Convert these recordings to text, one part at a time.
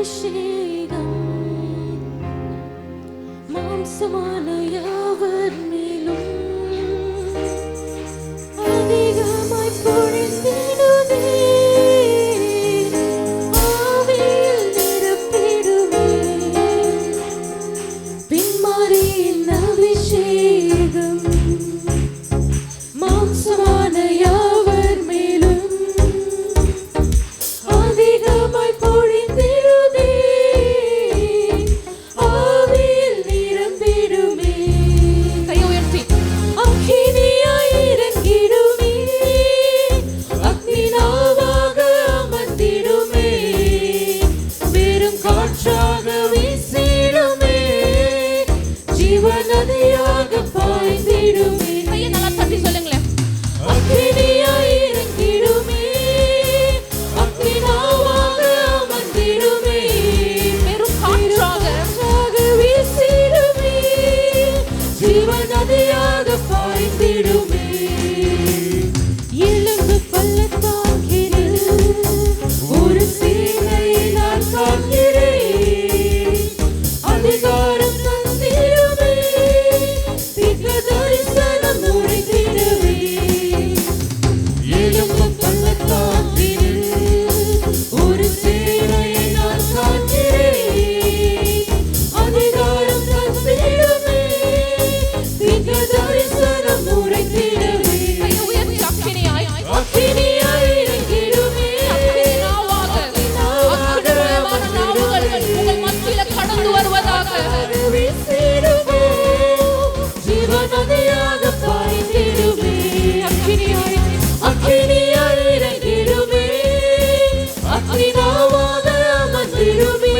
அபிஷேகம் மாம்சமான யாவர் மேலும் அதிகமாய் பொழிந்திடுதே. ஆவியில் நிரப்பிடுமே பின்மாரியின் அபிஷேகம் மாம்சமான யாவர் மேலும் அதிகமாய் பொழிந்திடுதே. ஆவியில் நிரம்பிடுமே. கையை உயர்த்தி அக்கினியாய் இறங்கிடுமே. அக்னிநாவாக அமர்ந்திடுமே. வெறும் காற்றாக வீசிடுமே. ஜீவநதியாக பாய்ந்திடுமே. கையை நல்லா தட்டி சொல்லுங்களேன். அக்கினியாய் இறங்கிடுமே. அக்னிநாவாக அமர்ந்திடுமே. வெறும் காற்றாக வீசிடுமே. ஜீவநதியாக பாய்ந்திடுமே. எலும்பு பள்ளத்தாக்கில் ஒரு சேனையை நான் காண்கிறேன். அதிகாரம் தந்திடுமே. தீர்க்க தரிசனம் உரைத்திடுவே. எலும்பு பள்ளத்தாக்கில் ஒரு சேனையை நான் காண்கிறேன். அதிகாரம் தந்திடுமே. தீர்க்க தரிசனம் உரைத்திடுவே. அக்கினியாய் இறங்கிடுமே. அக்னிநாவாக அக்கினிமயமான நாவுகள் உங்கள் மத்தியில கடந்து வருவதாக வீசிடுமே. ஜீவநதியாக பாய்ந்திடுமே. அக்கினியாய் இறங்கிடுமே. அக்னிநாவாக அமர்ந்திடுமே.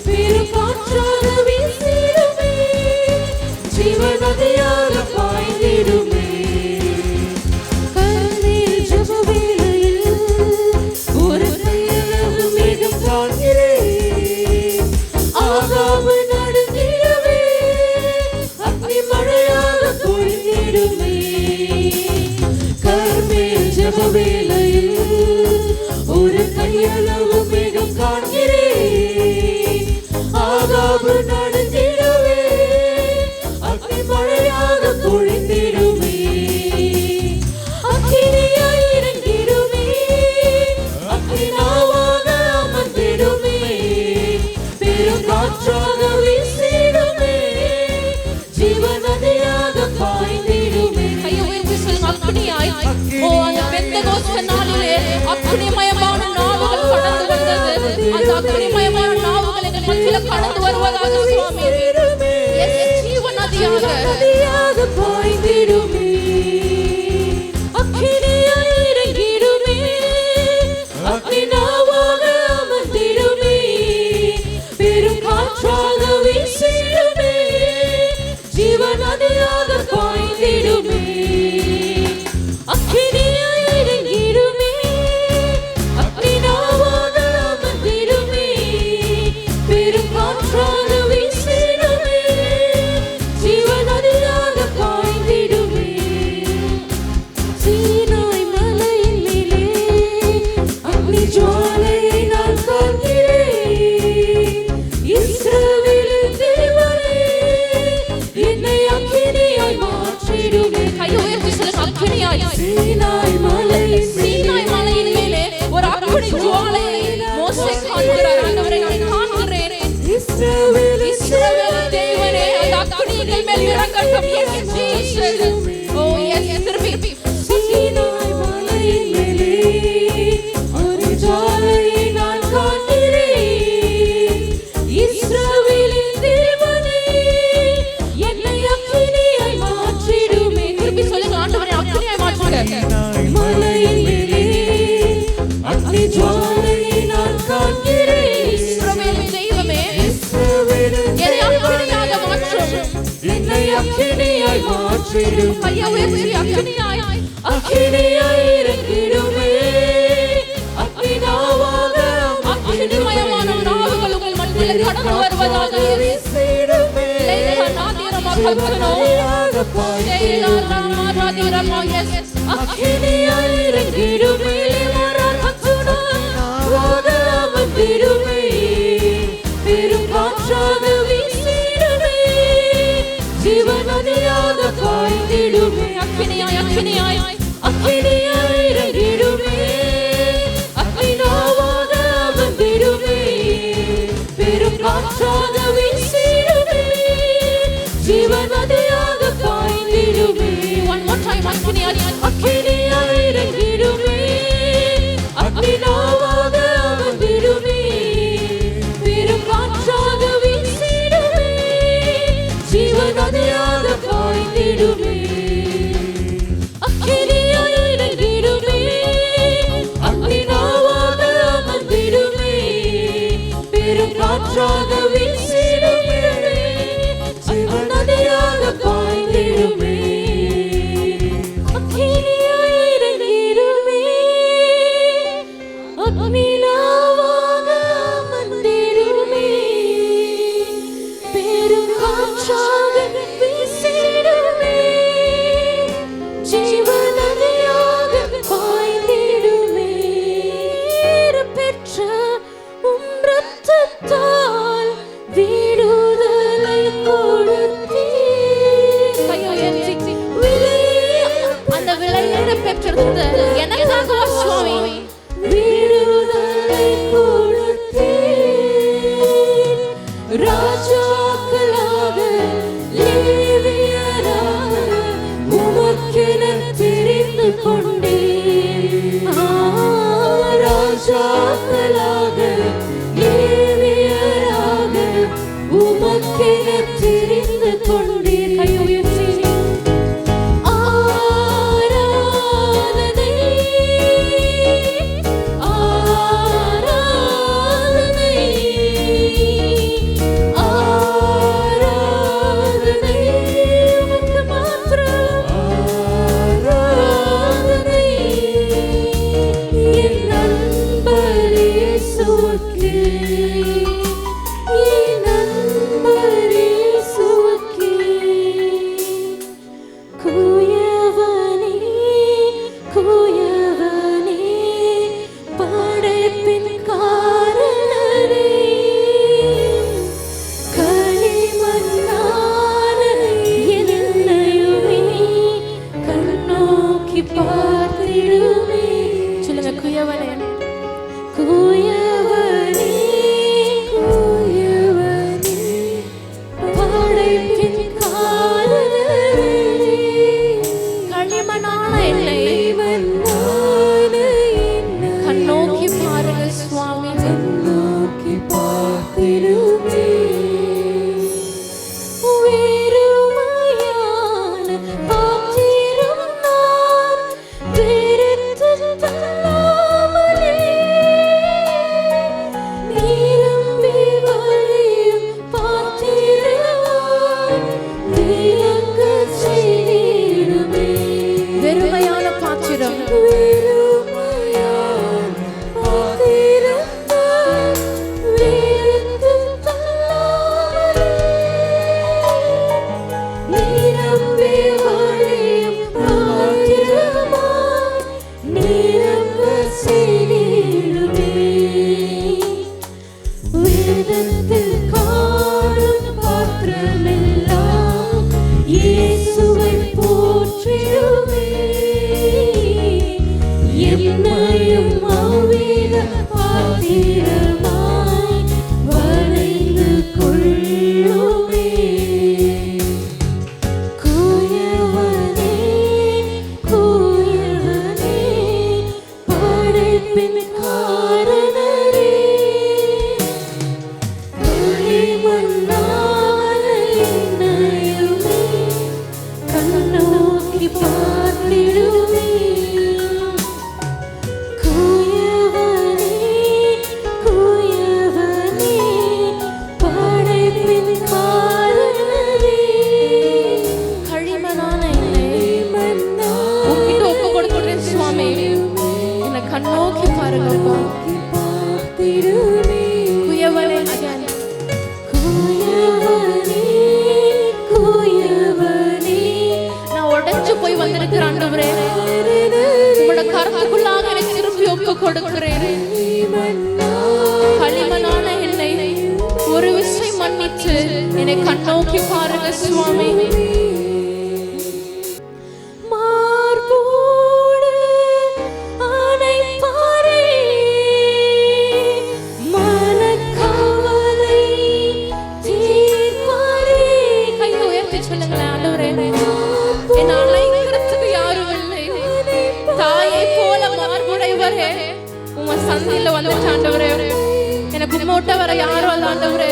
பெரும் காற்றாக வீசிடுமே. ஜீவநதியாக பாய்ந்திடுமே. கர்மேல் ஜெப வேளையில் ஒரு கையளவு மேகம் காண்கிறேன். ஆகாபு நடுங்கிடவே. அக்னி மழையாக பொழிந்திடுமே. கர்மேல் ஜெப வேளையில் ஒரு கையளவு மேகம் காண்கிறேன். ஆகாபு நடுங்கிடவே. அக்னி மழையாக பொழிந்திடுமே. அக்கினியாய் இறங்கிடுமே. அக்னிநாவாக அமர்ந்திடுமே. பெரும் காற்றாக வீசிடுமே. ஜீவநதியாக பாய்ந்திடுமே. கையை உயர்த்தி சொல்லுங்க. அக்கினியாய். ஓ, அந்த பெந்தெகோஸ்தே நாளிலே அக்கினிமயமான நாவுகள் கடந்து வந்தது. அந்த அக்கினிமயமான நாவுகள் எங்கள் மத்தியில கடந்து வருவதாக சுவாமி. ஜீவநதியாக பாய்ந்திடுமே. அக்கினியாய் இறங்கிடுமே. அக்னிநாவாக அமர்ந்திடுமே. பெரும் காற்றாக வீசிடுமே. ஜீவநதியாக பாய்ந்திடுமே. அக்கினியாய் இறங்கிடுமே. அக்னிநாவாக அமர்ந்திடுமே. பெரும் காற்றாக வீசிடுமே. ஜீவநதியாக பாய்ந்திடுமே. சீனாய் மலையின் மேலே அக்னி ஜுவாலையை நான் காண்கிறேன். இஸ்ரவேலின் தேவனே, என்னை அக்கினியாய் மாற்றிடுமே. கையை உயர்த்தி சொல்லுங்க. அக்கினியாய். சீனாய் மலையின் மேலே ஒரு அக்கினி ஜுவாலையை மோசே காண்கிறார். ஆண்டவரே, நான் காண்கிறேன். இஸ்ரவேலின் தேவனே, அந்த அக்கினிகள் மேல் இறங்கட்டும். Yes, Jesus. Oh, yes, திருப்பி. சீனாய் மலையின் மேலே ஒரு ஜுவாலையை நான் காண்கிறேன். இஸ்ரவேலின் தேவனே, என்னை அக்கினியாய் மாற்றிடுமே. திருப்பி சொல்லுங்க. ஆண்டவரே, அக்கினியாய் மாற்றுங்க. மலையின் மேலே அக்னி ஜுவாலையை நான் காண்கிறேன். இஸ்ரவேலின் தெய்வமே, என்னை அக்கினியாக மாற்றும். என்னை அக்கினியாய் மாற்றிடும். கையை உயர்த்தி அக்கினியாய். அக்கினியாய் இறங்கிடுமே. அக்னிநாவாக அக்கினிமயமான நாவுகள் உங்கள் மத்தியில் கடந்து வருவதாக வீசிடுமே. ஜீவநதியாக பாய்ந்திடுமே. அக்கினியாய் இறங்கிடுமே. அக்னிநாவாக அமர்ந்திடுமே. காற்றாக வீசிடுமே ஜீவன் நதியாக பாய்ந்திடுமே. One more time. அக்கினியாய் இறங்கிடுமே அக்னிநாவாக அமர்ந்திடுமே பெரும் காற்றாக வீசிடுமே ஜீவன் நதியாக பாய்ந்திடுமே. அக்கினியாய் இறங்கிடுமே அக்னிநாவாக அமர்ந்திடுமே பெரும் காற்றாக வீசிடுமே ஜீவன் நதியாக பாய்ந்திடுமே. அக்னிநாவாக அமர்ந்திடுமே பெரும் காற்றாக வீசிடுமே ஜீவன் நதியாக பாய்ந்திடுமே. பெற்ற உம் இரத்தத்தால் விடுதலை கொடுத்தீர். அந்த விலையேற பெற்றது எனக்காக சுவாமி விடுதலை கொடுத்தீர். ராஜாக்களாக லேவியராக உமக்கென தெரிந்து கொண்டீர். ராஜாக்களாக லேவியராக உமக்கென தெரிந்து கொண்டீர். என்னை கண்ணோக்கி பாருங்க சுவாமி. மனக்கவலை விட்டு வர யாரும் அல்ல ஆண்டவரே,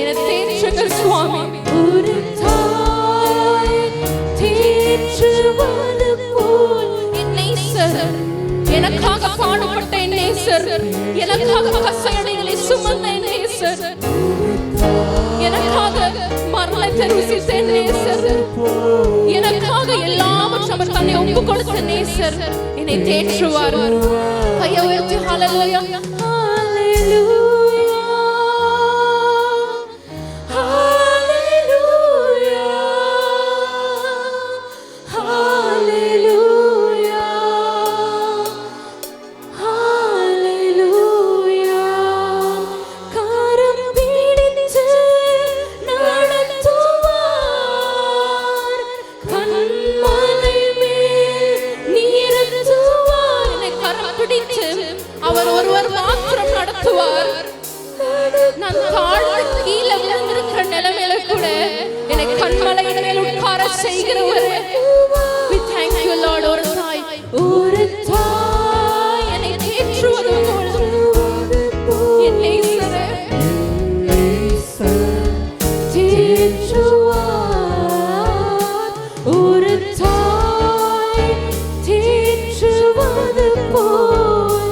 என்னை தேற்றுங்க சுவாமி. ஒரு தாய் தேற்றுவது போல் என் நேசர், எனக்காக பாடுபட்ட என் நேசர், எனக்காக கசையடைகளை சுமந்த என் நேசர், எனக்காக மரணத்தை ருசித்த என் நேசர், எனக்காக எல்லாவற்றையும் அவர் தன்னை ஒப்பு கொடுத்த நேசர் என்னை தேற்றுவார். கையை உயர்த்தி ஹல்லேலூயா ஹல்லேலூயா ஹல்லேலூயா ஹல்லேலூயா. கரம் பிடித்து நடத்துவார், கண்மலை மேல் நிறுத்துவார். என்னை கரம் பிடித்து அவர் ஒருவர் மாத்திரம் நடத்துவார். நான் தாழ்ந்து கீழே விழுந்திருக்கிற நிலைமையில கூட என்னை கண்மலையின் மேல் உட்கார செய்கிறவர். We thank you Lord. ஒரு தாய் என்னை தேற்றுவது போல் என் நேசரே தேற்றுவார். ஒரு தாய் தேற்றுவது போல்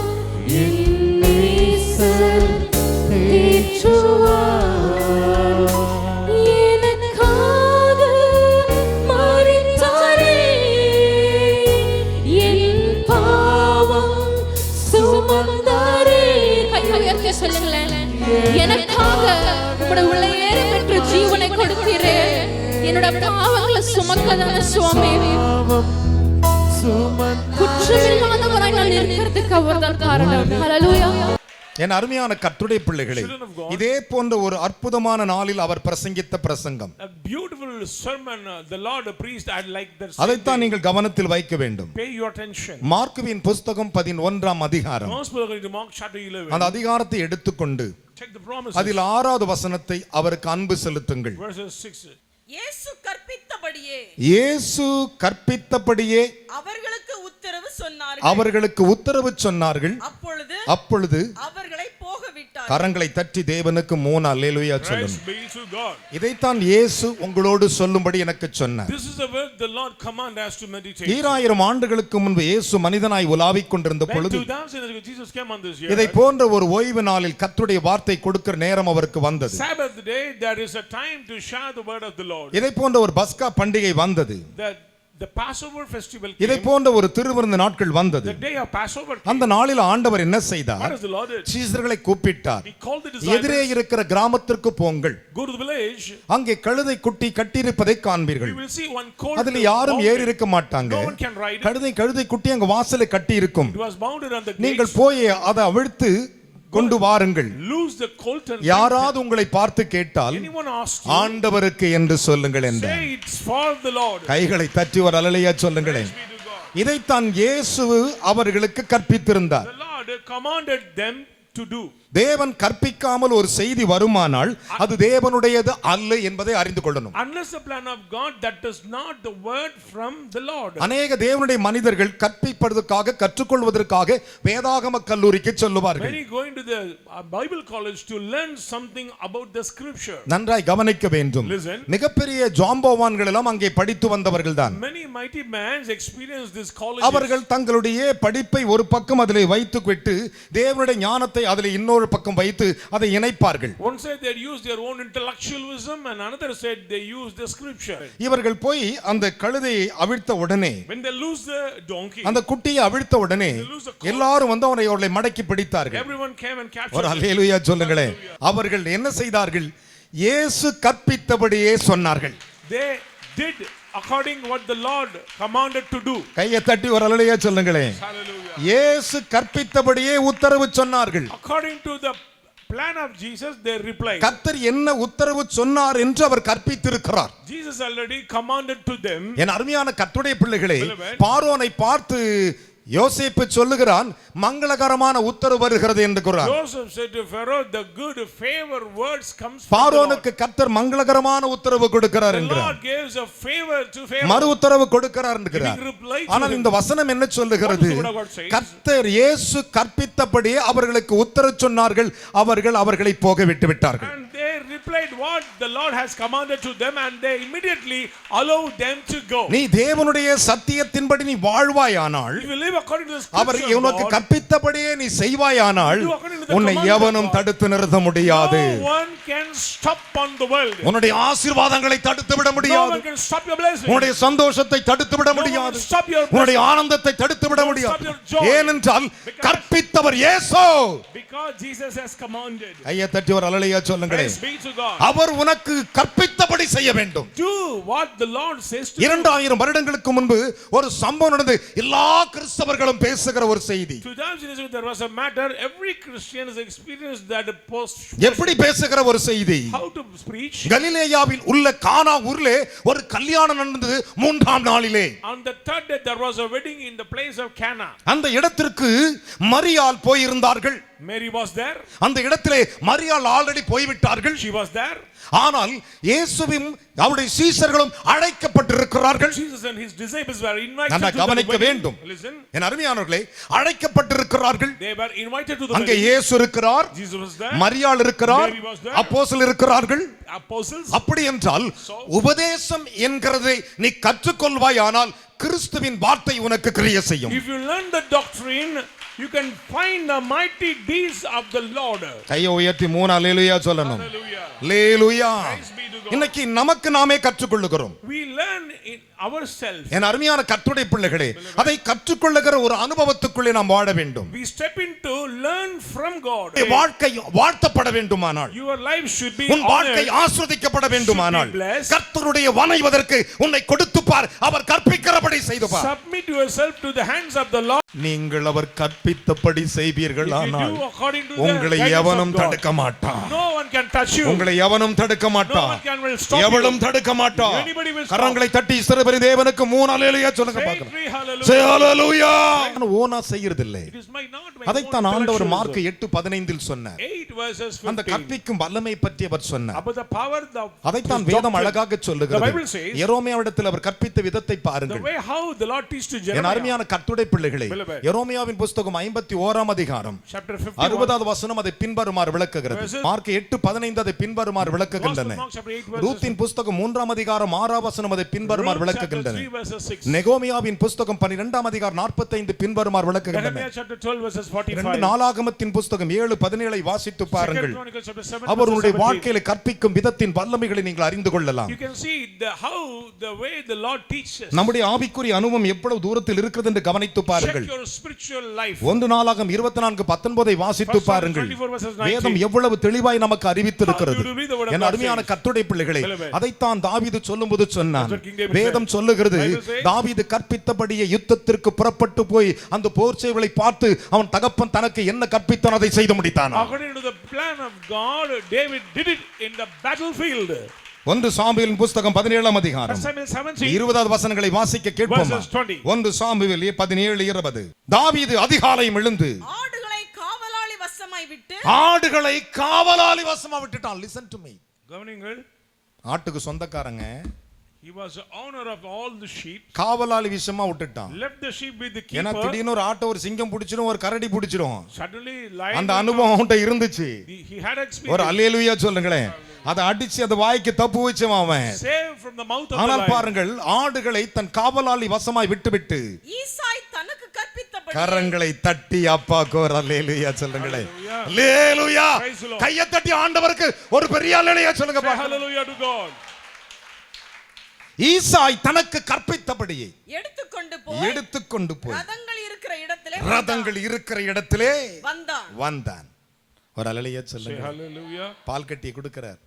என் நேசர் தேற்றுவார். எனக்காக மரித்தாரே, என் பாவம் சுமந்தாரே. கையை உயர்த்தி சொல்லுங்களேன். எனக்காக உம்முடைய விலையேற பெற்ற ஜீவனை கொடுத்தீரே, என்னோட பாவங்களை சுமக்கதான சுவாமி. குற்றமில்லாதவராய் நான் இருக்கிறதுக்கு அவர்தான் காரணம். ஹல்லேலூயா. என் அருமையான கர்த்தருடைய பிள்ளைகளே, இதே போன்ற ஒரு அற்புதமான நாளில் அவர் பிரசங்கித்த பிரசங்கம், அதைத்தான் நீங்கள் கவனத்தில் வைக்க வேண்டும். மார்க்குவின் புஸ்தகம் 11ஆம் அதிகாரம், அந்த அதிகாரத்தை எடுத்துக்கொண்டு அதில் 6வது வசனத்தை அவருக்கு அன்பு செலுத்துங்கள். இயேசு கற்பித்தபடியே அவர்களுக்கு உத்தரவு சொன்னார்கள். அப்பொழுது அவர்களை போக விட்டார். கரங்களை தட்டி தேவனுக்கு 3 அல்லேலூயா சொல்லுங்கள். இதைத்தான் இயேசு உங்களோடு சொல்லும்படி எனக்கு சொன்னார். 2000 ஆண்டுகளுக்கு முன்பு இயேசு மனிதனாய் உலாவிக் கொண்டிருந்த பொழுது இதை போன்ற ஒரு ஓய்வு நாளில் கர்த்தருடைய வார்த்தை கொடுக்கிற நேரம் அவருக்கு வந்தது. இதை போன்ற ஒரு பஸ்கா பண்டிகை வந்தது. இதை போன்ற ஒரு திருவிருந்து நாட்கள் வந்தது. அந்த நாளில் ஆண்டவர் என்ன செய்தார்? சீஷர்களை கூப்பிட்டார். எதிரே இருக்கிற கிராமத்திற்கு போங்கள், அங்கே கழுதை குட்டி கட்டியிருப்பதை காண்பீர்கள். அதில் யாரும் ஏறி இருக்க மாட்டாங்க. கழுதை குட்டி அங்க வாசலை கட்டி இருக்கும். நீங்கள் போய் அதை அவிழ்த்து கொண்டு வாருங்கள். யாராவது உங்களை பார்த்து கேட்டால் ஆண்டவருக்கு என்று சொல்லுங்கள் என்றார். கைகளை தட்டி ஒரு அல்லேலூயா சொல்லுங்களேன். இதைத்தான் இயேசு அவர்களுக்கு கற்பித்திருந்தார். தேவன் கற்பிக்காமல் ஒரு செய்தி வருமானால் அது தேவனுடையது அல்ல என்பதை அறிந்து கொள்ளணும். அநேக தேவனுடைய மனிதர்கள் கற்பிப்பதற்காக கற்றுக்கொள்வதற்காக வேதாகம கல்லூரிக்கு சொல்லுவார்கள். நன்றாய் கவனிக்க வேண்டும். மிகப்பெரிய ஜாம்பவான்கள் எல்லாம் அங்கே படித்து வந்தவர்கள் தான். அவர்கள் தங்களுடைய படிப்பை ஒரு பக்கம் அதிலே வைத்துவிட்டு தேவனுடைய ஞானத்தை அதிலே இன்னொரு பக்கம் வைத்து அதை இணைப்பார்கள். One said they used their own intellectualism and another said they used the scripture. இவர்கள் போய் அந்த கழுதையை அவிழ்த்த உடனே, when they lose the donkey, அந்த குட்டியை அவிழ்த்த உடனே எல்லாரும் வந்து அவரை மடக்கி பிடித்தார்கள். Everyone came and captured. ஒரு அல்லேலூயா சொல்லுங்களேன். அவர்கள் என்ன செய்தார்கள்? இயேசு கற்பித்தபடியே சொன்னார்கள். They did according what the Lord commanded to do. கையை தட்டி ஒரு அல்லேலூயா சொல்லுங்களேன். இயேசு கற்பித்தபடியே உத்தரவு சொன்னார்கள். According to the plan of Jesus they replied. கர்த்தர் என்ன உத்தரவு சொன்னார் என்று அவர் கற்பித்திருக்கிறார். Jesus already commanded to them. என் அருமையான கர்த்தருடைய பிள்ளைகளே, பார்வோனை பார்த்து யோசேப்பு சொல்லுகிறான் மங்களகரமான உத்தரவு வருகிறது என்று கூறார். Joseph said to Pharaoh, the good favor words comes from பார்வோனுக்கு கர்த்தர் மங்களகரமான உத்தரவு கொடுக்கிறார் the என்கிறார். Lord gives a favor to Pharaoh. மறு உத்தரவு கொடுக்கிறார் என்கிறார். ஆனால் இந்த வசனம் என்ன சொல்லுகிறது? கர்த்தர் இயேசு கற்பித்தபடி அவர்களுக்கு உத்தரவு சொன்னார்கள், அவர்கள் அவர்களை போக விட்டு விட்டார்கள். And they replied what the Lord has commanded to them, and they immediately allowed them to go. நீ தேவனுடைய சத்தியத்தின்படி நீ வாழ்வாயானால், If you live according to the our scripture of உனக்கு God, கற்பித்தபடியே நீ செய்வாயானால் உன்னை எவனும் தடுத்து நிறுத்த முடியாது. no one can stop on the world. உன்னுடைய ஆசீர்வாதங்களை தடுத்து விட No முடியாது. one can stop your blessing. உன்னுடைய சந்தோஷத்தை தடுத்து விட No one முடியாது. can stop your உன்னுடைய blessing. ஆனந்தத்தை தடுத்து விட Don't முடியாது. stop your joy. ஏனென்றால் கற்பித்தவர் இயேசு. Because Jesus has commanded. ஐயா தட்டி ஒரு அல்லேலூயா சொல்லுங்களே. Praise be to God. அவர் உனக்கு கற்பித்தபடி செய்ய வேண்டும். Do what the Lord says to you. 2000 வருடங்களுக்கு முன்பு ஒரு சம்பவம் நடந்து எல்லா கிறிஸ்தவர்களும் பேசுகிற ஒரு செய்தி. 2000 years ago there was a matter, every Christian has experienced that post. எப்படி பேசுகிற ஒரு செய்தி? How to preach. கலிலேயாவில் உள்ள கானா ஊரிலே ஒரு கல்யாணம் நடந்தது 3ஆம் நாளிலே. On the third day there was a wedding in the place of Cana. அந்த இடத்திற்கு மரியாள் போயிருந்தார்கள். Mary was there. அந்த இடத்திலே மரியாள் ஆல்ரெடி போய்விட்டார்கள். She was there. ஆனால் இயேசுவும் அவருடைய சீஷர்களும் அழைக்கப்பட்டிருக்கிறார்கள். Jesus and his disciples were invited நான் to the கவனிக்க wedding. வேண்டும். Listen. என் அருமையானவர்களே, அழைக்கப்பட்டிருக்கிறார்கள். They were invited to the அங்கே wedding. இயேசு இருக்கிறார், Jesus was there. மரியாள் இருக்கிறார், Mary was there. அப்போஸ்தலர் இருக்கிறார்கள். Apostles. அப்படி என்றால் உபதேசம் என்கிறதை நீ கற்றுக்கொள்வாயானால் கிறிஸ்துவின் வார்த்தை உனக்கு கிரியை செய்யும். If you learn the doctrine, you can find the mighty deeds of the Lord. கையை உயர்த்தி 3 அல்லேலூயா சொல்லணும். Hallelujah. Hallelujah. Praise be to God. இன்னைக்கு நமக்கு நாமே கற்றுக்கொள்ளுகிறோம். We learn in ourselves. என் அருமையான கர்த்தருடைய பிள்ளைகளே, அதை கற்றுக்கொள்ளுகிற ஒரு அனுபவத்துக்குள்ளே நாம் வாழ வேண்டும். We step into learn from God. வாழ்க்கை வாழ்த்தப்பட வேண்டுமானால், Your life should be உன் வாழ்க்கை honored. ஆசீர்வதிக்கப்பட வேண்டுமானால், Should be blessed. கர்த்தருடைய வனைவதற்கு உன்னை கொடுத்து பார், அவர் கற்பிக்கிறபடி செய்து பார். Submit yourself to the hands of the Lord. நீங்கள் அவர் கற்பித்தபடி செய்வீர்கள் If you ஆனால் do according to the உங்களை guidance எவனும் of God, தடுக்க மாட்டான். no one can touch you. உங்களை எவனும் தடுக்க No மாட்டான். one can will stop எவளும் you. தடுக்க மாட்டான். Anybody will stop. கரங்களை தட்டி சிறுபரி தேவனுக்கு 3 அல்லேலூயா சொல்லுங்க Say பார்க்கலாம். three hallelujah. Say hallelujah. ஓனா செய்யறது இல்லை. It is not my அதைத்தான் own ஆண்டவர் intellectualism. மார்க் 8:15 சொன்னார். 8 verses அந்த 15. கற்பிக்கும் வல்லமை பற்றி அவர் சொன்னார். About the power of அதைத்தான் his வேதம் doctrine. அழகாக The சொல்லுகிறது. Bible says, எரோமியாவிடத்தில் அவர் கற்பித்த விதத்தை the பாருங்கள். way how the Lord teaches to N Jeremiah. அருமையான கர்த்தருடைய பிள்ளைகளே, Beloved. எரோமியாவின் புத்தகம் 51ஆம் அதிகாரம் Chapter 51. 60வது வசனம் அதை பின்வருமாறு விளக்குகிறது. Verses. மார்க் 8:15 அதை பின்வருமாறு விளக்குகின்றன. Mark chapter 8 verses. ரூத்தின் புத்தகம் 3ஆம் அதிகாரம் 6ஆம் வசனம் அதை பின்வருமாறு Ruth chapter விளக்குகின்றன. 3 verses 6. நெகோமியாவின் புத்தகம் 12ஆம் அதிகாரம் 45 பின்வருமாறு விளக்குகின்றன. Nehemiah chapter 12 verses 2 45. நாளாகமத்தின் புத்தகம் 7:17 வாசித்து பாருங்கள். Second Chronicles chapter 7 அவருடைய verses 17. வாழ்க்கையில கற்பிக்கும் விதத்தின் வல்லமைகளை நீங்கள் அறிந்து கொள்ளலாம். You can see how the way the Lord teaches. நம்முடைய ஆவிக்குரிய அனுபவம் எவ்வளவு தூரத்தில் இருக்கிறது என்று கவனித்து பாருங்கள். Check your spiritual life. 1 நாளாகம் 24:19 வாசித்து First பாருங்கள். 24 verses 19. வேதம் எவ்வளவு தெளிவாய் நமக்கு அறிவித்திருக்கிறது. How do you read the word of N God அருமையான says? கர்த்தருடைய பிள்ளைகளே, Beloved. அதைத்தான் தாவீது சொல்லும்போது சொன்னான். That's what King David வேதம் said. சொல்லுகிறது, Bible says, தாவீது கற்பித்தபடியே யுத்தத்திற்கு புறப்பட்டு போய் அந்த போர் சேவலை பார்த்து அவன் தகப்பன் தனக்கு என்ன கற்பித்தான் அதை செய்து முடித்தான். According to the plan of God, David did it in the battlefield. 1 சாமுவேலின் புத்தகம் 17ஆம் அதிகாரம் 1 Samuel 17 20வது வசனங்களை வாசிக்க கேட்போமா? verses 20. 1 சாமுவேல் 17:20. தாவீது அதிகாலையில் எழுந்து ஆடுகளை காவலாளி வசமாய் விட்டு ஆடுகளை காவலாளி வசமா விட்டுட்டான். Listen to me. கவனிங்கள். ஆட்டுக்கு சொந்தக்காரங்க He was the owner of all the sheep. காவலாளி விஷயமா விட்டுட்டான். Left the sheep with the ஏன்னா keeper. திடீர்னு ஒரு ஆட்டை ஒரு சிங்கம் பிடிச்சிடும், ஒரு கரடி பிடிச்சிடும். Suddenly lion. அந்த அனுபவம் அவன்கிட்ட இருந்துச்சு. He had ஒரு experience. அல்லேலூயா சொல்லுங்களேன். அதை அடிச்சு அந்த வாய்க்கு தப்பு வச்சவன் அவன். Save from the mouth of the ஆனால் lion. பாருங்கள், ஆடுகளை தன் காவலாளி வசமாய் விட்டுவிட்டு ஈசாய் தனக்கு கற்பித்தபடி கரங்களை தட்டி அப்பாக்கு ஒரு அல்லேலூயா சொல்லுங்களேன். Hallelujah. Hallelujah. Praise the Lord. கையை தட்டி ஆண்டவருக்கு ஒரு பெரிய அல்லேலூயா சொல்லுங்க Say பாக்கலாம். hallelujah to God. ஈசாய் தனக்கு கற்பித்தபடியே எடுத்துக்கொண்டு போய் ரதங்கள் இருக்கிற இடத்திலே வந்தான். ஒரு அல்லேலூயா Say சொல்லுங்க. hallelujah. பால் கட்டி கொடுக்கிறார்,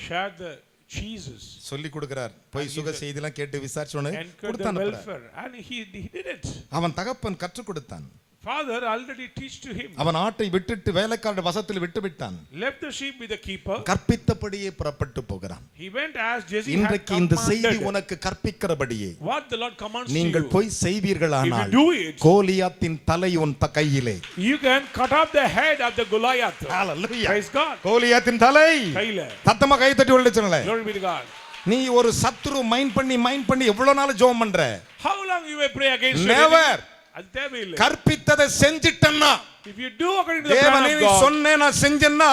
Share the cheeses. சொல்லி கொடுக்கிறார். போய் சுக செய்திலாம் கேட்டு விசாரிச்சோன்னு Encourage the கொடுத்தான். welfare. And he did it. அவன் தகப்பன் கற்றுக் கொடுத்தான். father already teach to him. அவன் ஆட்டை விட்டுட்டு வேலைக்காரன் வசத்தில் விட்டு விட்டான். Left the sheep with the keeper. கற்பித்தபடியே புறப்பட்டு போகிறான். He went as Jesse had இன்றைக்கு இந்த செய்தி commanded. உனக்கு கற்பிக்கிறபடியே What the Lord commands to நீங்கள் you. போய் செய்வீர்களானால் If you do it, கோலியாத்தின் தலை உன் கையிலே. you can cut off the head of the Goliath. Hallelujah. Praise God. கோலியாத்தின் தலை கையில. சத்தமா கை தட்டி விழுச்சுங்களே. Glory be to God. நீ ஒரு சத்துரு மைண்ட் பண்ணி எவ்வளவு நாள் ஜெபம் பண்ற? How long you will pray against your Never. enemy? அது தேவையில்லை. கற்பித்ததை செஞ்சிட்டேன்னா If you do according to the plan தேவனே of நீ God, சொன்னே நான் செஞ்சேன்னா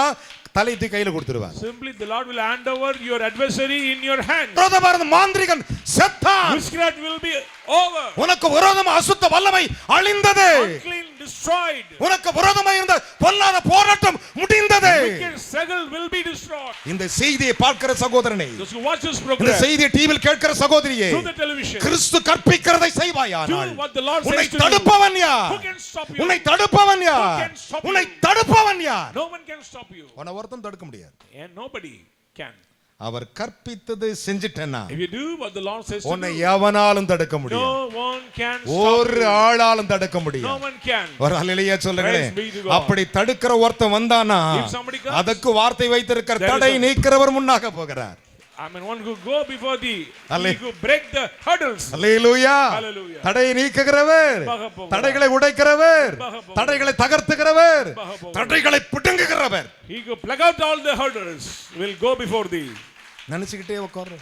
தலை தூக்கி கையில கொடுத்துருவார். simply the Lord will hand over your adversary in your hand. விரோதமான மாந்திரிகன் செத்தான். Witchcraft will be over. உனக்கு விரோதமா அசுத்த வல்லமை அழிந்தது. Unclean destroyed. உனக்கு விரோதமா இருந்த பொல்லாத போராட்டம் முடிந்தது. Wicked struggle will be destroyed. இந்த செய்தியை பார்க்கிற சகோதரனே, Those who watch this இந்த program செய்தியை டிவியில் கேட்கிற சகோதரியே, through the television, Kristu கற்பிக்கிறதை செய்வாயானால் do what the Lord உன்னை says to you. தடுப்பவன் யார்? Who can stop you? உன்னை தடுப்பவன் யார்? Who can stop you? உன்னை தடுப்பவன் யார்? No one can stop you. உன்னை ஒருத்தன் தடுக்க முடியாது. And nobody can. Our கற்பித்ததை செஞ்சிட்டேன்னா If you do what the Lord says to உன்னை do, எவனாலும் தடுக்க முடியும். no one can stop ஒரு you. ஆளாலும் தடுக்க No முடியும். one can. ஒரு அல்லேலூயா சொல்லுங்களேன். Praise be to God. அப்படி தடுக்கிற ஒருத்தன் வந்தானா If somebody comes, அதற்கு வார்த்தை வைத்திருக்கிற there is தடை a- நீக்கிறவர் முன்னாக போகிறார். I mean, one who go before thee, Halle- he who break the hurdles. Hallelujah. Hallelujah. தடையை நீக்குகிறவர், பகப்போகிறார். தடைகளை உடைக்கிறவர், பகப்போகிறார். தடைகளை தகர்த்துகிறவர், பகப்போகிறார். தடைகளை பிடுங்குகிறவர். He who pluck out all the hurdles will go before thee. நினைச்சுக்கிட்டே உட்கார்ற.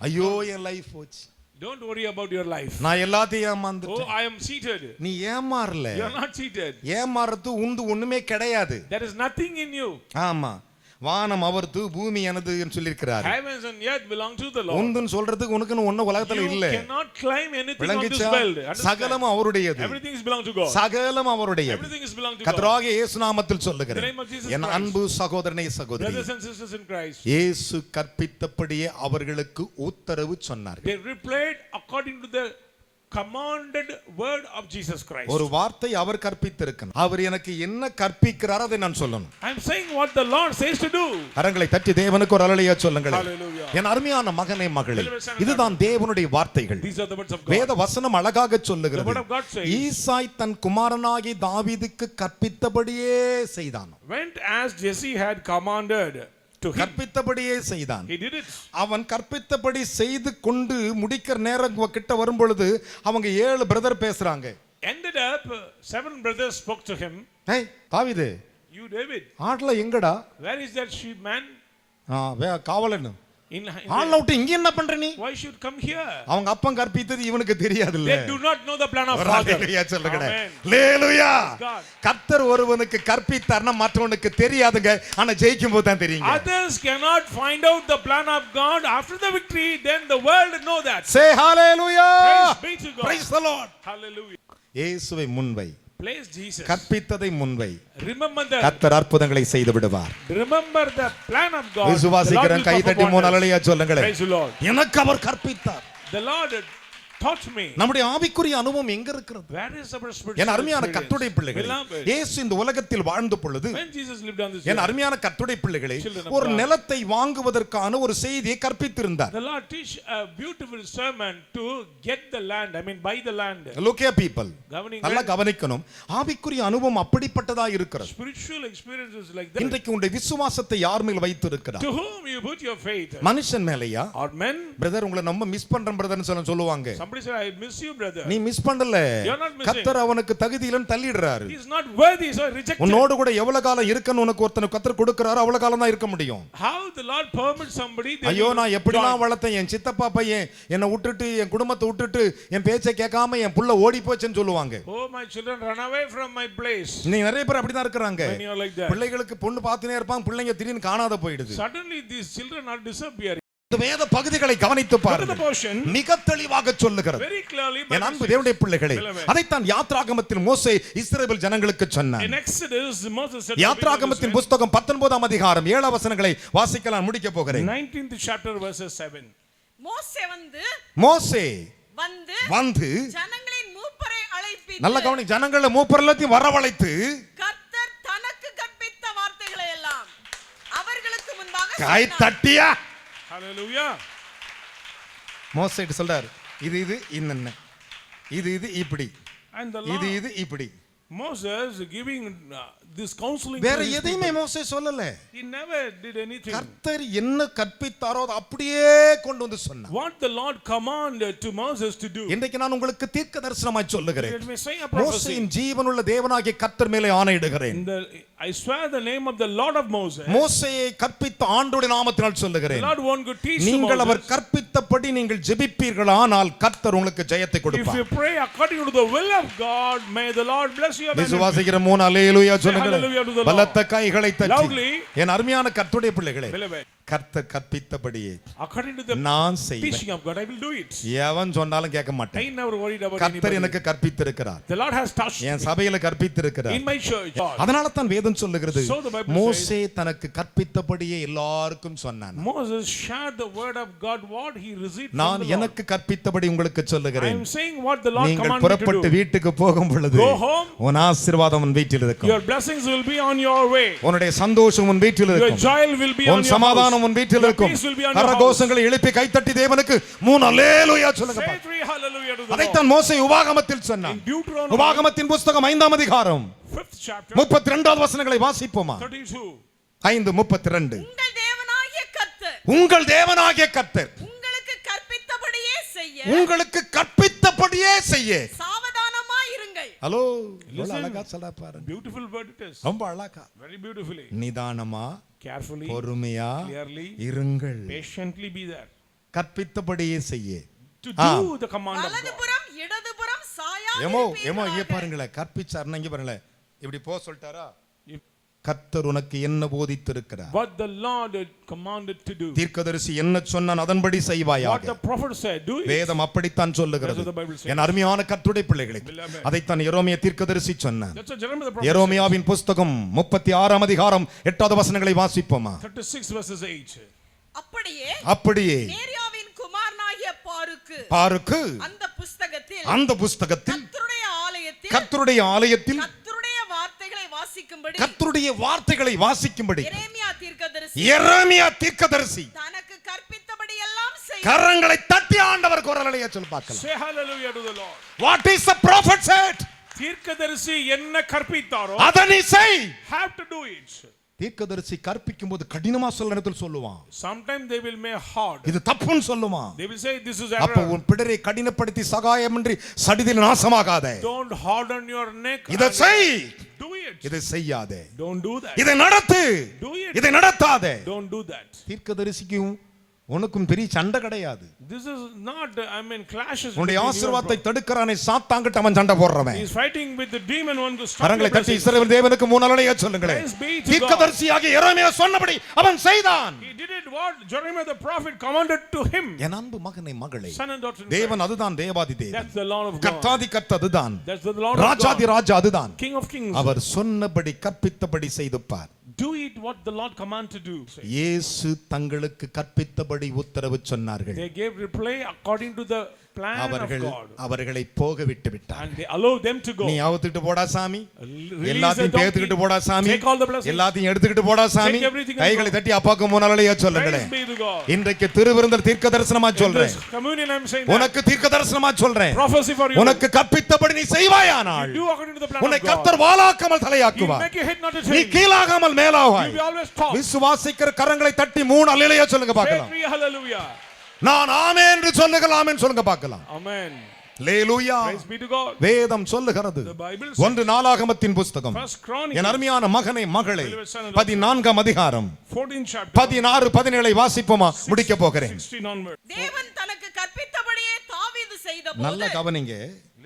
ஐயோ என் லைஃப் போச்சு. Don't worry about your life. நான் எல்லாத்தையும் Oh, ஏமாந்துட்டேன். I am seated. நீ ஏமாறல. You are not seated. ஏமாறது ஒண்ணுமே கிடையாது. There is nothing in you. ஆமா. வானம் அவர்து பூமி எனதுன்னு சொல்லியிருக்கிறார். Heavens and earth belong to the Lord. உந்துன்னு சொல்றதுக்கு உனக்குன்னு ஒண்ணு உலகத்துல You இல்ல. cannot climb anything on this விளங்கிச்சா? world. Understand? சகலம் அவருடையது. Everything is belong to God. சகலம் அவருடையது. Everything is belong to God. கர்த்தராகிய இயேசு நாமத்தில் சொல்லுகிறேன். In the name of Jesus N Christ. அன்பு சகோதரனே சகோதரி, Brothers and sisters in Christ, இயேசு கற்பித்தபடியே அவர்களுக்கு உத்தரவு சொன்னார். they replied according to the commanded word of Jesus Christ. ஒரு வார்த்தை அவர் கற்பித்திருக்கிறார். அவர் எனக்கு என்ன கற்பிக்கிறார் அதை நான் சொல்லணும். I am saying what the Lord says to do. கரங்களை தட்டி தேவனுக்கு ஒரு அல்லேலூயா சொல்லுங்கள். Hallelujah. என் அருமையான மகனே மகளே, இதுதான் தேவனுடைய வார்த்தைகள். These are the words of God. வேத வசனம் அழகாக The சொல்லுகிறது. word of God says, ஈசாய் தன் குமாரனாகி தாவீதுக்கு கற்பித்தபடியே செய்தான். went as Jesse had commanded to him. கற்பித்தபடியே செய்தான். He did it. அவன் கற்பித்தபடி செய்து கொண்டு முடிக்கிற நேரம் கிட்ட வரும் பொழுது அவங்க 7 பிரதர் பேசுறாங்க. Ended up, 7 brothers spoke to him. ஏய் தாவீது, You David, ஆட்ல எங்கடா? where is that sheep man? காவலன். In ஆள்ல விட்டு இங்க என்ன பண்ற நீ? why should come here? அவங்க அப்பன் கற்பித்தது இவனுக்கு தெரியாதுல்ல. They do not know the plan of ஒரு Father. அல்லேலூயா சொல்லுங்க. Amen. அல்லேலூயா. God. கர்த்தர் ஒருவனுக்கு கற்பித்தார்னா மற்றவனுக்கு தெரியாதுங்க. ஆனா ஜெயிக்கும் போது தான் தெரியுங்க. Others cannot find out the plan of God after the victory, then the world know that. Say hallelujah. Praise be to God. Praise the Lord. Hallelujah. இயேசுவை முன்வை, Place Jesus. கற்பித்ததை முன்வை, Remember the கர்த்தர் அற்புதங்களை செய்து விடுவார். remember the plan of God. விசுவாசிக்கிறேன், கை தட்டி மூணு அல்லேலூயா சொல்லுங்களே. Praise the Lord. எனக்கு அவர் கற்பித்தார். The Lord taught me. நம்முடைய ஆவிக்குரிய அனுபவம் எங்க இருக்கிறது? Where is our spiritual என் அருமையான experience? கர்த்தருடைய பிள்ளைகளே, Beloved, இயேசு இந்த உலகத்தில் வாழ்ந்த பொழுது when Jesus lived on this N earth, அருமையான கர்த்தருடைய பிள்ளைகளே, Children of ஒரு God. நிலத்தை வாங்குவதற்கான ஒரு செய்தியை கற்பித்திருந்தார். the Lord teach a beautiful sermon to get the land. I mean, buy the land. Look here people, Governing நல்லா land. கவனிக்கணும். ஆவிக்குரிய அனுபவம் அப்படிப்பட்டதா இருக்கிறது. Spiritual experiences like that. இன்றைக்கு உங்களுடைய விசுவாசத்தை யார் மேல் வைத்திருக்கிறார்? To whom you put your faith? மனுஷன் மேலையா? Or men? பிரதர் உங்களை நம்ம மிஸ் பண்றோம் பிரதர்னு சொல்லுவாங்க. Somebody said, I miss you, brother. நீ மிஸ் பண்ணல. You're not missing. கர்த்தர் அவனுக்கு தகுதி இல்லன்னு தள்ளிடுறாரு. He is not worthy, so rejected. உன்னோடு கூட எவ்வளவு காலம் இருக்கன்னு உனக்கு ஒருத்தனுக்கு கர்த்தர் கொடுக்கறாரோ அவ்வளவு காலம் தான் இருக்க முடியும். How the Lord permits somebody? they ஐயோ will நான் எப்படிலாம் join. வளர்த்தேன், என் சித்தப்பா பையன் என்னை விட்டுட்டு என் குடும்பத்தை விட்டுட்டு என் பேச்சை கேட்காம என் புள்ள ஓடி போச்சுன்னு சொல்லுவாங்க. Oh, my children run away from my place. நீ நிறைய பேர் அப்படிதான் இருக்கிறாங்க. When you are like that. பிள்ளைகளுக்கு பொண்ணு பார்த்துனே இருப்பாங்க, பிள்ளைங்க திடீர்னு காணாத போயிடுது. Suddenly these children are disappearing. இந்த வேத பகுதிகளை கவனித்து Look at the பாருங்கள். portion. மிக தெளிவாக சொல்லுகிறது. Very clearly. என் அன்பு தேவனுடைய பிள்ளைகளே, Beloved. அதைத்தான் யாத்ராகமத்தில் மோசே இஸ்ரவேல் ஜனங்களுக்கு சொன்னார். In Exodus, Moses said, யாத்ராகமத்தின் புத்தகம் 19ஆம் அதிகாரம் 7 வசனங்களை வாசிக்கலாம், முடிக்க போகிறேன். 19th chapter verses 7. மோசே வந்து வந்து ஜனங்களின் மூப்பரை அழைப்பித்து, நல்ல கவனி, ஜனங்களை மூப்பர் எல்லாத்தையும் வரவழைத்து கர்த்தர் தனக்கு கற்பித்த வார்த்தைகளை எல்லாம் அவர்களுக்கு முன்பாக கை சொன்னார். தட்டியா Hallelujah. மோசே சொல்றாரு, இது இன்னென்ன, இது இப்படி, And the இது Lord, இப்படி, Moses giving this counseling வேற to his எதையுமே people. மோசே சொல்லல. He never did anything. கர்த்தர் என்ன கற்பித்தாரோ அதை அப்படியே கொண்டு வந்து சொன்னார். What the Lord commanded to Moses to do. இன்றைக்கு நான் உங்களுக்கு தீர்க்க தரிசனமாய் சொல்லுகிறேன். Let me say a prophecy. மோசேயின் ஜீவனுள்ள தேவனாகிய கர்த்தர் மேலே ஆணையிடுகிறேன். I swear the name of the Lord of Moses. மோசேயை கற்பித்த ஆண்டவருடைய நாமத்தினால் சொல்லுகிறேன். The Lord want to teach to நீங்கள் அவர் Moses. கற்பித்தபடி நீங்கள் ஜெபிப்பீர்களானால் கர்த்தர் உங்களுக்கு ஜெயத்தை If கொடுப்பார். you pray according to the will of God, may the Lord bless you. விசுவாசிக்கிற மூணு அல்லேலூயா சொல்லுங்கள். Hallelujah to the Lord. பலத்த கைகளை தட்டி. Loudly. என் அருமையான கர்த்தருடைய பிள்ளைகளே, Beloved, கர்த்தர் கற்பித்தபடியே according to the நான் செய்வேன். teaching of God, I will do it. எவன் சொன்னாலும் கேட்க மாட்டேன். I never worried about கர்த்தர் anybody. எனக்கு கற்பித்திருக்கிறார். The Lord has touched N me சபையில கற்பித்திருக்கிறார். in my church. அதனால தான் வேதம் சொல்லுகிறது, So the Bible மோசே தனக்கு கற்பித்தபடியே எல்லாருக்கும் சொன்னான். Moses shared the word of God, what he received from நான் the Lord. எனக்கு கற்பித்தபடி உங்களுக்கு I சொல்லுகிறேன். am saying what the Lord நீங்கள் commanded me to புறப்பட்டு do. வீட்டுக்கு போகும் பொழுது Go home. உன் ஆசீர்வாதம் உன் வீட்டில் இருக்கும். Your blessings will be on your way. உன்னுடைய சந்தோஷம் உன் வீட்டில் Your இருக்கும். joy will be on உன் your சமாதானம் house. உன் வீட்டில் Your இருக்கும். peace will be on your house. கரகோஷங்களை எழுப்பி கைத்தட்டி தேவனுக்கு மூணு அல்லேலூயா சொல்லுங்க. Say three hallelujah to the Lord. அதைத்தான் மோசே உபாகமத்தில் சொன்னான். In Deuteronomy, உபாகமத்தின் புத்தகம் 5ஆம் அதிகாரம் 5th chapter, 32வது வசனங்களை வாசிப்போமா? 32. 5:32. உங்கள் தேவனாகிய கர்த்தர் உங்கள் தேவனாகிய கர்த்தர் உங்களுக்கு கற்பித்தபடியே செய்ய உங்களுக்கு கற்பித்தபடியே செய்ய. சாவதானமாய் இருங்கள். Hello, Listen. அழகா சொல்ல பாருங்க. Beautiful word it is. ரொம்ப அழகா. Very beautifully. நிதானமா, Carefully, பொறுமையா clearly, இருங்கள். patiently be there. கற்பித்தபடியே செய்ய. To do the command of God. வலதுபுறம் இடதுபுறம் ஏமோ இங்க சாயாதிருப்பீர்களாக. பாருங்களேன், கற்பிச்சாருன்னா இங்க பாருங்களேன், இப்படி போ சொல்லிட்டாரா? If கர்த்தர் உனக்கு என்ன போதித்திருக்கிறார்? what the Lord had commanded to do. தீர்க்கதரிசி என்ன சொன்னான் அதன்படி What செய்வாயாக. the prophet said, do it. வேதம் அப்படித்தான் சொல்லுகிறது. That's what the Bible says. என் அருமையான கர்த்தருடைய பிள்ளைகளே, Beloved. அதைத்தான் எரேமியா தீர்க்கதரிசி சொன்னான். That's what Jeremiah the prophet எரேமியாவின் புத்தகம் 36ஆம் அதிகாரம் 8வது வசனங்களை வாசிப்போமா? said. 36 verses 8. அப்படியே அப்படியே நேரியாவின் குமாரனாகிய பாருக்கு அந்த புஸ்தகத்தில் அந்த புஸ்தகத்தில் கர்த்தருடைய ஆலயத்தில் கர்த்தருடைய வார்த்தைகளை வாசிக்கும்படி கர்த்தருடைய வார்த்தைகளை வாசிக்கும்படி எரேமியா தீர்க்கதரிசி தனக்கு தனக்கு கற்பித்தபடி எல்லாம் செய்ய கரங்களை தட்டி ஆண்டவர் குரலையே சொல்லி பார்க்கலாம். Say hallelujah to the Lord. What is the prophet said? தீர்க்கதரிசி என்ன கற்பித்தாரோ அதை நீ செய். have to do it. தீர்க்கதரிசி கற்பிக்கும் போது கடினமா சொல்ல நேரத்தில் சொல்லுவான். Sometimes they will make hard. இது தப்புன்னு சொல்லுவான். They will say this is அப்ப error. உன் பிடரை கடினப்படுத்தி சகாயமின்றி சடிதில் நாசமாகாதே. Don't harden your neck. இதை செய். Do it. இதை செய்யாதே. Don't do that. இதை நடத்து. Do it. இதை நடத்தாதே. Don't do that. தீர்க்கதரிசிக்கும் உனக்கும் பெரிய சண்டை கிடையாது. This is not, I mean, clashes. உன்னுடைய ஆசீர்வாதத்தை தடுக்கறானே சாத்தான்கிட்ட அவன் சண்டை போடுறவன். He is fighting with the demon one to stop. கரங்களை தட்டி இஸ்ரவேல் தேவனுக்கு மூணு அல்லேலூயா சொல்லுங்களேன். தீர்க்கதரிசியாகிய எரேமியா சொன்னபடி அவன் செய்தான். He did it what Jeremiah the prophet commanded to him. என் அன்பு மகனே மகளே, Son and daughter in தேவன் Christ. அதுதான் தேவாதி தேவன். That's the Lord of God. கர்த்தாதி கர்த்தர் அதுதான். That's the Lord of Rajathi God. ராஜா அதுதான். King of kings. அவர் சொன்னபடி கற்பித்தபடி செய்துப்பார். Do it what the Lord command to do. இயேசு தங்களுக்கு கற்பித்தபடி உத்தரவு சொன்னார்கள். They gave reply according to the plan of God. அவர்களை போக விட்டு விட்டார். And they allowed them to go. நீ அவுத்துட்டு போடா சாமி, Release எல்லாத்தையும் the பேத்துக்கிட்டு donkey. போடா சாமி, Take all the blessings. எல்லாத்தையும் எடுத்துக்கிட்டு போடா சாமி. Take everything and கைகளை go. தட்டி அப்பாக்கு மூணு அல்லேலூயா சொல்லுங்களேன். Praise be to God. இன்றைக்கு திருவிருந்தல் தீர்க்க தரிசனமா In சொல்றேன். this communion I'm saying that. உனக்கு தீர்க்க தரிசனமா சொல்றேன். Prophecy for you. உனக்கு கற்பித்தபடி நீ செய்வாயானால் Do according to the plan உன்னை of God. கர்த்தர் வாளாக்காமல் He will தலையாக்குவார். make you head not a நீ tail. கீழாகாமல் You மேலாவாய். will be always top. விசுவாசிக்கிற கரங்களை தட்டி மூணு அல்லேலூயா சொல்லுங்க Say பார்க்கலாம். three hallelujah. நான் ஆமென் என்று சொல்லுங்கள் சொல்லுங்க பார்க்கலாம். Amen. Hallelujah. Praise be to God. வேதம் சொல்லுகிறது. The Bible says. ஒன்று நாளாகமத்தின் புத்தகம் First Chronicles. என் அருமையான மகனை மகளே 14ஆம் அதிகாரம் 14th chapter. 16 17 வாசிப்போமா? முடிக்க போகிறேன். 16 onward. தேவன் தனக்கு கற்பித்தபடியே தாவீது செய்தபோது நல்ல கவனிங்க.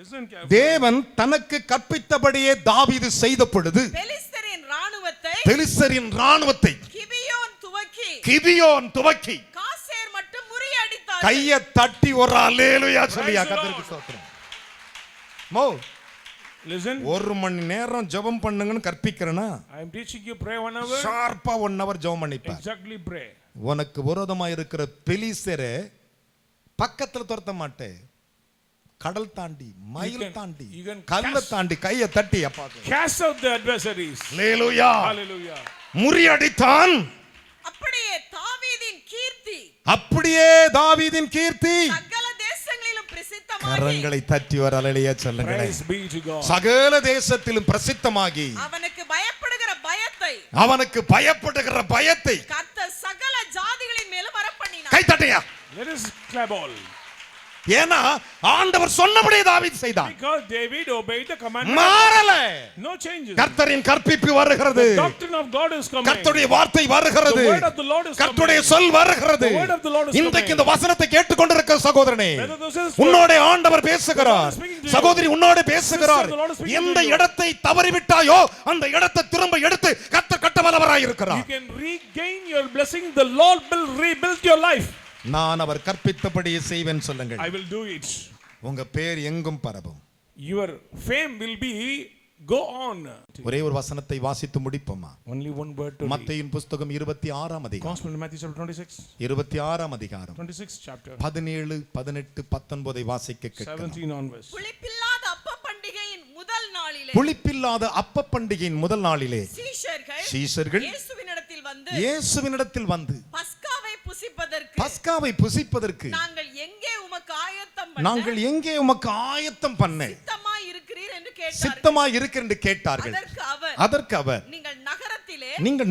Listen carefully. தேவன் தனக்கு கற்பித்தபடியே தாவீது செய்த பொழுது பெலிஸ்தரின் ராணுவத்தை கிபியோன் துவக்கி காசேர் மட்டும் முறியடித்தார். கையை தட்டி ஒரு அல்லேலூயா சொல்லியா கர்த்தருக்கு ஸ்தோத்திரம். மோ Listen. ஒரு மணி நேரம் ஜெபம் பண்ணுங்கன்னு கற்பிக்கிறேனா, I am teaching you pray 1 hour. ஷார்ப்பா 1 hour ஜெபம் பண்ணிப்பா. Exactly pray. உனக்கு விரோதமா இருக்கிற பெலிஸ்தரை பக்கத்துல துரத்த மாட்டே. கடல் தாண்டி, மயில் தாண்டி, கல்ல தாண்டி கையை தட்டி அப்பா Cast out the adversaries. Hallelujah. Hallelujah. முறியடித்தான். அப்படியே தாவீதின் கீர்த்தி சகல கரங்களை தட்டி ஒரு அல்லேலூயா சொல்லுங்களேன். Praise be to God. சகல தேசத்திலும் பிரசித்தமாகி அவனுக்கு பயப்படுகிற பயத்தை கர்த்தர் சகல ஜாதிகளின் மேலும் வரப்பண்ணினார். கை தட்டையா. Let us clap all. ஏன்னா ஆண்டவர் சொன்னபடியே தாவீது செய்தான். Because David obeyed the commandment. மாறல. No changes. கர்த்தரின் கற்பிப்பு வருகிறது. The doctrine of God is coming. கர்த்தருடைய வார்த்தை வருகிறது. The word of the Lord is coming. கர்த்தருடைய சொல் வருகிறது. The word of the Lord is coming. இன்றைக்கு இந்த வசனத்தை கேட்டுக்கொண்டிருக்கிற சகோதரனே, Whether this is உன்னோட ஆண்டவர் பேசுகிறார். சகோதரி உன்னோட பேசுகிறார். எந்த இடத்தை தவறிவிட்டாயோ அந்த இடத்தை திரும்ப எடுத்து கர்த்தர் கட்ட வல்லவராய் இருக்கிறார். You can regain your blessing. The Lord will rebuild your life. நான் அவர் கற்பித்தபடியே செய்வேன் சொல்லுங்கள். I will do it. உங்க பேர் எங்கும் பரவும். Your fame will be go on. ஒரே ஒரு வசனத்தை வாசித்து முடிப்போமா? Only one word to read. மத்தேயுவின் புத்தகம் 26ஆம் அதிகாரம். Gospel of Matthew chapter 26. 26ஆம் அதிகாரம். 26 chapter. 17, 18, 19 வாசிக்க கேட்கலாம். 17 onwards. புளிப்பில்லாத அப்ப பண்டிகையின் முதல் நாளிலே புளிப்பில்லாத அப்ப பண்டிகையின் முதல் நாளிலே சீஷர்கள் இயேசுவினிடத்தில் வந்து பஸ்காவை புசிப்பதற்கு நாங்கள் எங்கே உமக்கு ஆயத்தம் பண்ண சித்தமாய் இருக்கிறீர் என்று கேட்டார்கள். அதற்கு அவர் நீங்கள்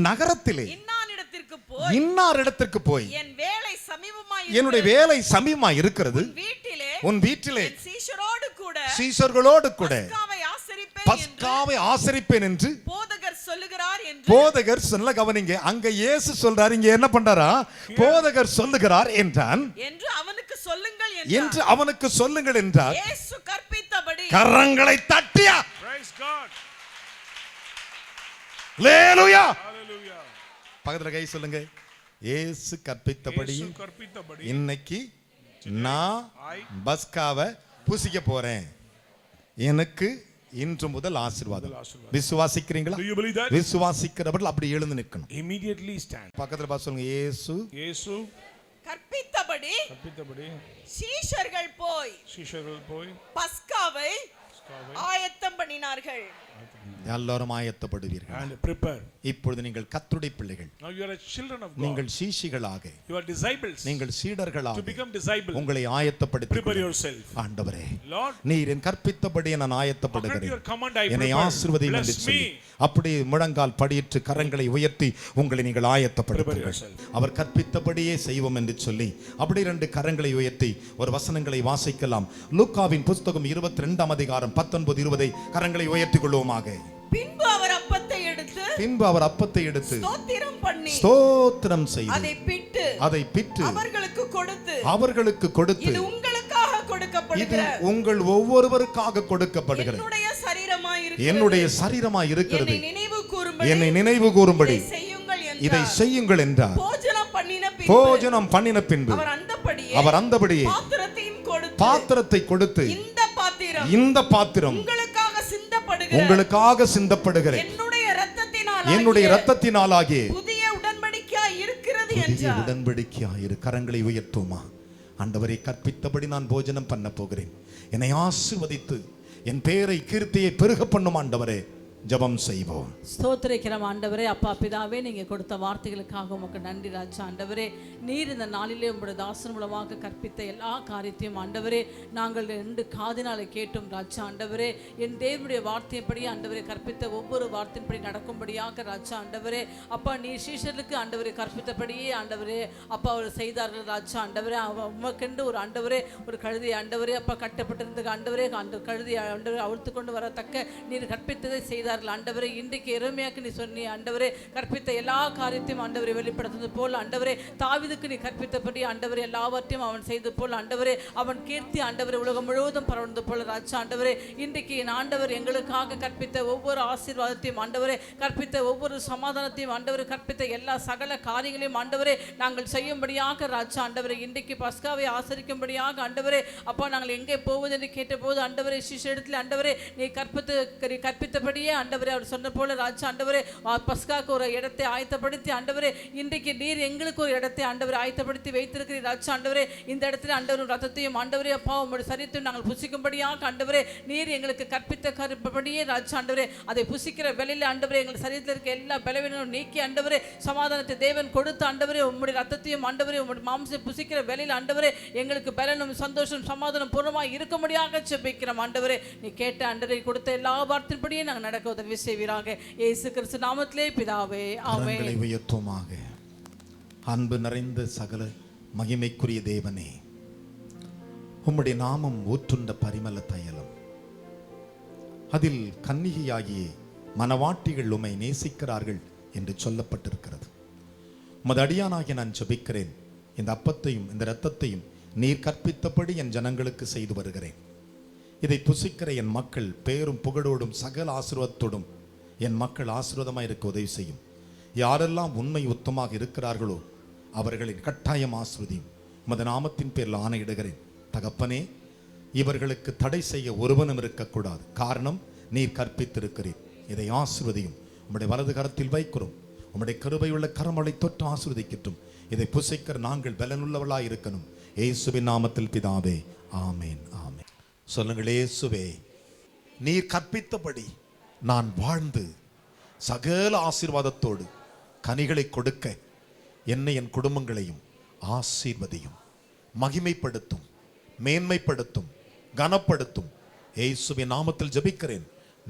நகரத்திலே இன்னாரிடத்திற்கு போய் என்னுடைய வேலை சமீபமாய் இருக்கிறது, உன் வீட்டிலே சீஷர்களோடு கூட பஸ்காவை ஆசரிப்பேன் என்று போதகர் சொல்ல கவனிங்க. அங்க இயேசு சொல்றார், இங்க என்ன பண்றாரா? போதகர் சொல்லுகிறார் என்றான் என்று அவனுக்கு சொல்லுங்கள் என்றார். இயேசு கற்பித்தபடி கரங்களை தட்டியா. Praise God. ஹalleluya. Hallelujah. பக்கத்துல கை சொல்லுங்க. இயேசு கற்பித்தபடி இன்னைக்கு நான் பஸ்காவை புசிக்க போறேன். எனக்கு இன்று முதல் ஆசீர்வாதம். விசுவாசிக்கிறீங்களா? விசுவாசிக்கிறவர்கள் அப்படி எழுந்து நிற்கணும். Immediately stand. பக்கத்துல பார்த்து சொல்லுங்க. இயேசு கற்பித்தபடி சீஷர்கள் போய் பஸ்காவை ஆயத்தம் பண்ணினார்கள். எல்லாரும் ஆயத்தப்படுவீர்கள். And prepare. இப்பொழுது நீங்கள் கர்த்தருடைய பிள்ளைகள். Now you are children of God. நீங்கள் சீஷிகளாக, you are disciples. நீங்கள் சீடர்களாக, to become disciples. உங்களை ஆயத்தப்படுத்திக் prepare yourself. ஆண்டவரே, Lord, நீர் என் கற்பித்தபடி நான் ஆயத்தப்படுகிறேன். என்னை ஆசீர்வதியும் என்று சொல்லி அப்படி முழங்கால் படியிட்டு கரங்களை உயர்த்தி உங்களை நீங்கள் ஆயத்தப்படுத்துங்கள். அவர் கற்பித்தபடியே செய்வோம் என்று சொல்லி அப்படி 2 கரங்களை உயர்த்தி ஒரு வசனங்களை வாசிக்கலாம். லூக்காவின் புத்தகம் 22ஆம் அதிகாரம் 19, 20 கரங்களை உயர்த்திக் கொள்வோமாக. பின்பு அவர் அப்பத்தை எடுத்து ஸ்தோத்திரம் செய்து அதை பிட்டு அவர்களுக்கு கொடுத்து இது உங்களுக்காக கொடுக்கப்படுகிற, இது உங்கள் ஒவ்வொருவருக்காக கொடுக்கப்படுகிற என்னுடைய சரீரமாய் இருக்கிறது, என்னை நினைவு கூறும்படி இதை செய்யுங்கள் என்றார். போஜனம் பண்ணின பின்பு அவர் அந்தபடியே பாத்திரத்தை கொடுத்து இந்த பாத்திரம் உங்களுக்காக சிந்தப்படுகிற என்னுடைய இரத்தத்தினாலாகிய புதிய உடன்படிக்கையாய் இருக்கிறது. கரங்களை உயர்த்துமா. ஆண்டவரை கற்பித்தபடி நான் போஜனம் பண்ண போகிறேன். என்னை ஆசீர்வதித்து என் பேரை கீர்த்தியை பெருக பண்ணும் ஆண்டவரே. ஜெபம் செய்வோம். ஸ்தோத்திரிக்கிறோம் ஆண்டவரே. அப்பா பிதாவே, நீங்க கொடுத்த வார்த்தைகளுக்காக உமக்கு நன்றி ராஜா. ஆண்டவரே, நீர் இந்த நாளிலே உங்களுடைய தாசன் மூலமாக கற்பித்த எல்லா காரியத்தையும் ஆண்டவரே நாங்கள் 2 காதினாலே கேட்டோம் ராஜா. ஆண்டவரே, என் தேவனுடைய வார்த்தையின்படி ஆண்டவரே கற்பித்த ஒவ்வொரு வார்த்தையின்படி நடக்கும்படியாக ராஜா. ஆண்டவரே அப்பா, நீர் சீஷர்களுக்கு ஆண்டவரே கற்பித்தபடியே ஆண்டவரே அப்பா அவர் செய்தார்கள் ராஜா. ஆண்டவரே உமக்கென்று ஒரு ஆண்டவரே ஒரு கழுதை ஆண்டவரே அப்பா கட்டப்பட்டிருந்த ஆண்டவரே அந்த கழுதை ஆண்டவரே அவிழ்த்து கொண்டு வரத்தக்க நீர் கற்பித்ததை செய்தார் ஆண்டவரே. இன்றைக்கு எரேமியாவுக்கு நீ சொன்னி ஆண்டவரே கற்பித்த எல்லா காரியத்தையும் ஆண்டவரை வெளிப்படுத்துவது போல் ஆண்டவரே தாவீதுக்கு நீ கற்பித்தபடி ஆண்டவரே எல்லாவற்றையும் அவன் செய்தது போல் ஆண்டவரே அவன் கீர்த்தி ஆண்டவரே உலகம் முழுவதும் பரவந்து போல ராஜா. ஆண்டவரே, இன்றைக்கு என் ஆண்டவர் எங்களுக்காக கற்பித்த ஒவ்வொரு ஆசீர்வாதத்தையும் ஆண்டவரே கற்பித்த ஒவ்வொரு சமாதானத்தையும் ஆண்டவரை கற்பித்த எல்லா சகல காரியங்களையும் ஆண்டவரே நாங்கள் செய்யும்படியாக ராஜா. ஆண்டவரே, இன்றைக்கு பஸ்காவை ஆசரிக்கும்படியாக ஆண்டவரே அப்பா நாங்கள் எங்கே போவது என்று கேட்டபோது ஆண்டவரே சிஷ்யரிடத்தில் ஆண்டவரே நீ கற்பித்தபடியே ஆண்டவரே அவர் சொன்ன போல ராஜா ஆண்டவரே பஸ்காக்கு ஒரு இடத்தை ஆயத்தப்படுத்தி ஆண்டவரே இன்றைக்கு நீர் எங்களுக்கு ஒரு இடத்தை ஆண்டவரை ஆயத்தப்படுத்தி வைத்திருக்கிறீர் ராஜா ஆண்டவரே. இந்த இடத்துல ஆண்டவரும் ரத்தத்தையும் ஆண்டவரே அப்பா உங்களுடைய சரீரத்தையும் நாங்கள் புசிக்கும்படியாக ஆண்டவரே நீர் எங்களுக்கு கற்பித்த கருப்பபடியே ராஜா ஆண்டவரே அதை புசிக்கிற வேளையில் ஆண்டவரே எங்கள் சரீரத்தில் இருக்க எல்லா பலவீனங்களும் நீக்கி ஆண்டவரே சமாதானத்தை தேவன் கொடுத்து ஆண்டவரே உம்முடைய ரத்தத்தையும் ஆண்டவரே உம்முடைய மாம்சத்தை புசிக்கிற வேளையில் ஆண்டவரே எங்களுக்கு பலனும் சந்தோஷம் சமாதானம் பூர்ணமாக இருக்கும்படியாக ஜெபிக்கிறோம் ஆண்டவரே. நீ கேட்ட ஆண்டவரே கொடுத்த எல்லா வார்த்தையின்படியே நாங்கள் நடக்க உதவி செய்வீராக இயேசு கிறிஸ்து நாமத்திலே பிதாவே ஆமென். உயர்த்துமாக. அன்பு நிறைந்த சகல மகிமைக்குரிய தேவனே, உம்முடைய நாமம் ஊற்றுண்ட பரிமள தைலம், அதில் கன்னிகையாகிய மனவாட்டிகள் உம்மை நேசிக்கிறார்கள் என்று சொல்லப்பட்டிருக்கிறது. உமது அடியானாகிய நான் ஜெபிக்கிறேன், இந்த அப்பத்தையும் இந்த இரத்தத்தையும் நீர் கற்பித்தபடி என் ஜனங்களுக்கு செய்து வருகிறேன். இதை புசிக்கிற என் மக்கள் பேரும் புகழோடும் சகல ஆசீர்வாதத்தோடும் என் மக்கள் ஆசீர்வாதமாக இருக்க உதவி செய்யும். யாரெல்லாம் உண்மை உத்தமாக இருக்கிறார்களோ அவர்களின் கட்டாயம் ஆசீர்வதியும். உமது நாமத்தின் பேரில் ஆணையிடுகிறேன் தகப்பனே, இவர்களுக்கு தடை செய்ய ஒருவனும் இருக்கக்கூடாது. காரணம் நீர் கற்பித்திருக்கிறீர். இதை ஆசீர்வதியும். உம்முடைய வலது கரத்தில் வைக்கிறோம். உம்முடைய கிருபையுள்ள கரமலை தொட்டு ஆசீர்வதிக்கட்டும். இதை புசிக்கிற நாங்கள் பலனுள்ளவர்களாய் இருக்கணும். இயேசுவின் நாமத்தில் பிதாவே ஆமேன் ஆமேன். சொல்லுங்கள், இயேசுவே நீர் கற்பித்தபடி நான் வாழ்ந்து சகல ஆசீர்வாதத்தோடு கனிகளை கொடுக்க என்னை என் குடும்பங்களையும் ஆசீர்வதியும், மகிமைப்படுத்தும், மேன்மைப்படுத்தும், கனப்படுத்தும். இயேசுவின் நாமத்தில் ஜெபிக்கிறேன்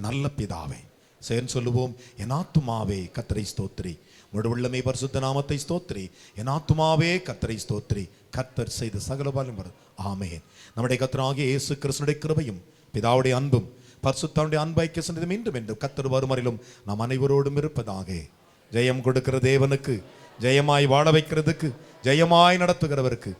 நல்ல பிதாவே. சேர்ந்து சொல்லுவோம், என் ஆத்துமாவே கர்த்தரை ஸ்தோத்திரி, முழுவல்லமை பரிசுத்த நாமத்தை ஸ்தோத்திரி, என் ஆத்துமாவே கர்த்தரை ஸ்தோத்திரி, கர்த்தர் செய்த சகல பலனும். ஆமென். நம்முடைய கர்த்தராகிய இயேசு கிறிஸ்துவின் கிருபையும் பிதாவுடைய அன்பும் பரிசுத்தனுடைய அன்பைக்கு சென்றதும் இன்றும் என்றும் கர்த்தர் வருமரிலும் நாம் அனைவரோடும் இருப்பதாக. ஜெயம் கொடுக்கிற தேவனுக்கு, ஜெயமாய் வாழ வைக்கிறதுக்கு, ஜெயமாய் நடத்துகிறவருக்கு